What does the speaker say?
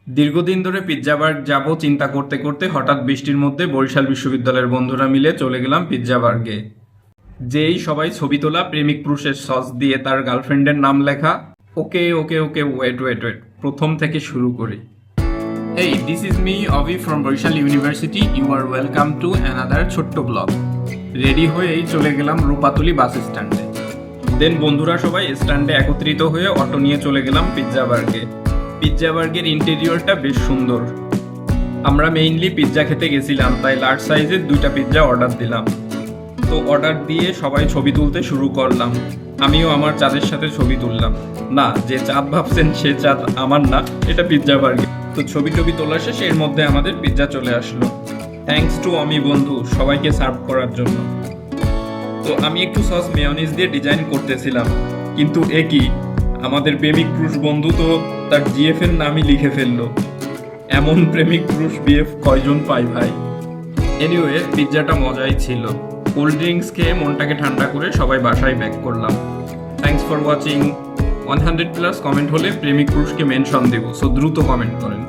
দীর্ঘদিন ধরে পিৎজা বার্গ যাব চিন্তা করতে করতে হঠাৎ বৃষ্টির মধ্যে বরিশাল বিশ্ববিদ্যালয়ের বন্ধুরা মিলে চলে গেলাম পিৎজা বার্গে। যেই সবাই ছবি তোলা প্রেমিক পুরুষের সস দিয়ে তার গার্লফ্রেন্ডের নাম লেখা। ওকে ওকে ওকে, ওয়েট ওয়েট ওয়েট, প্রথম থেকে শুরু করি। Hey, this is me, Avi from Borishal University. You are welcome to another ছোট্ট ব্লগ। রেডি হয়েই চলে গেলাম রূপাতলি বাস স্ট্যান্ডে। দেন বন্ধুরা সবাই স্ট্যান্ডে একত্রিত হয়ে অটো নিয়ে চলে গেলাম পিৎজা বার্গে। পিৎজা বার্গের ইন্টেরিয়রটা বেশ সুন্দর। আমরা মেইনলি পিৎজা খেতে গেছিলাম, তাই লার্জ সাইজের 2টা পিৎজা অর্ডার দিলাম। তো অর্ডার দিয়ে সবাই ছবি তুলতে শুরু করলাম। আমিও আমার চাঁদের সাথে ছবি তুললাম। না, যে চাঁদ ভাবছেন সে চাঁদ আমার না, এটা পিৎজা বার্গে। তো ছবি তোলা শেষে এর মধ্যে আমাদের পিৎজা চলে আসলো। থ্যাঙ্কস টু আমি বন্ধু সবাইকে সার্ভ করার জন্য। তো আমি একটু সস মেয়োনিজ দিয়ে ডিজাইন করতেছিলাম, কিন্তু একই আমাদের প্রেমিক পুরুষ বন্ধু তো তার জিএফ এর নামই লিখে ফেললো। এমন প্রেমিক পুরুষ বিএফ কয়জন পাই ভাই। এনিওয়ে, পিৎজাটা মজাই ছিল। কোল্ড ড্রিঙ্কস খেয়ে মনটাকে ঠান্ডা করে সবাই বাসায় ব্যাক করলাম। Thanks for watching. 100+ কমেন্ট হলে প্রেমিক পুরুষকে মেনশন দেবো, সো দ্রুত কমেন্ট করেন।